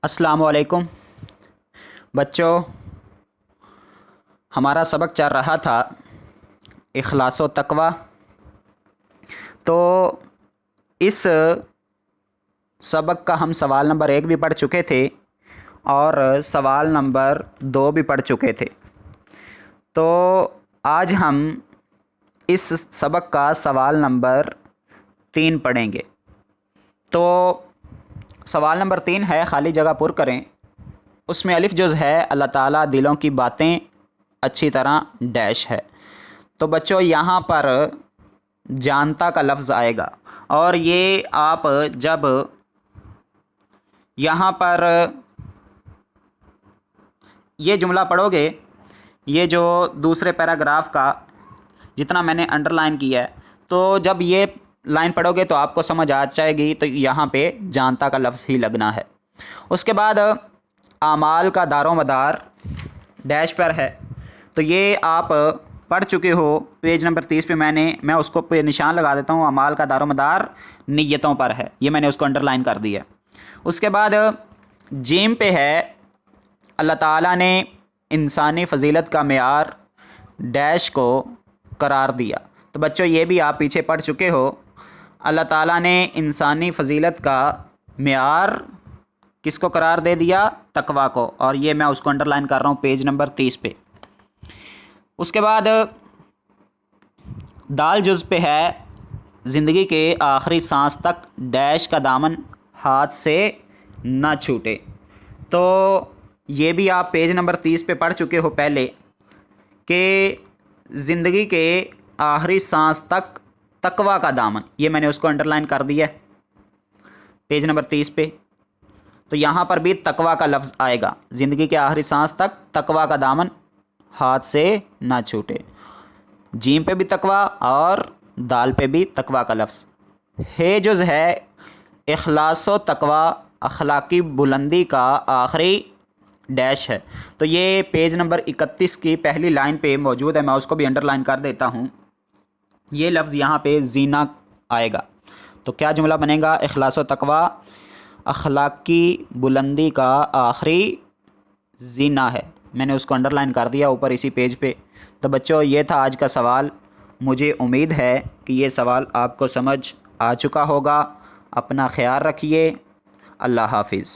السلام علیکم بچوں، ہمارا سبق چل رہا تھا اخلاص و تقوی۔ تو اس سبق کا ہم سوال نمبر 1 بھی پڑھ چکے تھے اور سوال نمبر 2 بھی پڑھ چکے تھے۔ تو آج ہم اس سبق کا سوال نمبر 3 پڑھیں گے۔ تو سوال نمبر 3 ہے، خالی جگہ پر کریں۔ اس میں الف جز ہے اللہ تعالیٰ دلوں کی باتیں اچھی طرح ڈیش ہے۔ تو بچوں یہاں پر جانتا کا لفظ آئے گا، اور یہ آپ جب یہاں پر یہ جملہ پڑھو گے، یہ جو دوسرے پیراگراف کا جتنا میں نے انڈر لائن کیا ہے، تو جب یہ لائن پڑھو گے تو آپ کو سمجھ آ جائے گی۔ تو یہاں پہ جانتا کا لفظ ہی لگنا ہے۔ اس کے بعد اعمال کا دار و مدار ڈیش پر ہے۔ تو یہ آپ پڑھ چکے ہو پیج نمبر 30 پہ، میں اس کو پہ نشان لگا دیتا ہوں۔ اعمال کا دار و مدار نیتوں پر ہے، یہ میں نے اس کو انڈر لائن کر دیا۔ اس کے بعد جیم پہ ہے، اللہ تعالیٰ نے انسانی فضیلت کا معیار ڈیش کو قرار دیا۔ تو بچوں یہ بھی آپ پیچھے پڑھ چکے ہو، اللہ تعالیٰ نے انسانی فضیلت کا معیار کس کو قرار دے دیا؟ تقوی کو، اور یہ میں اس کو انڈر لائن کر رہا ہوں پیج نمبر 30 پہ۔ اس کے بعد دال جز پہ ہے، زندگی کے آخری سانس تک ڈیش کا دامن ہاتھ سے نہ چھوٹے۔ تو یہ بھی آپ پیج نمبر 30 پہ پڑھ چکے ہو پہلے، کہ زندگی کے آخری سانس تک تقوی کا دامن، یہ میں نے اس کو انڈر لائن کر دیا ہے پیج نمبر 30 پہ۔ تو یہاں پر بھی تقوی کا لفظ آئے گا، زندگی کے آخری سانس تک تقوی کا دامن ہاتھ سے نہ چھوٹے۔ جیم پہ بھی تقوی اور دال پہ بھی تقوی کا لفظ ہے۔ جز ہے اخلاص و تقوی اخلاقی بلندی کا آخری ڈیش ہے۔ تو یہ پیج نمبر 31 کی پہلی لائن پہ موجود ہے، میں اس کو بھی انڈر لائن کر دیتا ہوں۔ یہ لفظ یہاں پہ زینہ آئے گا۔ تو کیا جملہ بنے گا؟ اخلاص و تقوی اخلاقی بلندی کا آخری زینہ ہے، میں نے اس کو انڈر لائن کر دیا اوپر اسی پیج پہ۔ تو بچوں یہ تھا آج کا سوال۔ مجھے امید ہے کہ یہ سوال آپ کو سمجھ آ چکا ہوگا۔ اپنا خیال رکھیے۔ اللہ حافظ۔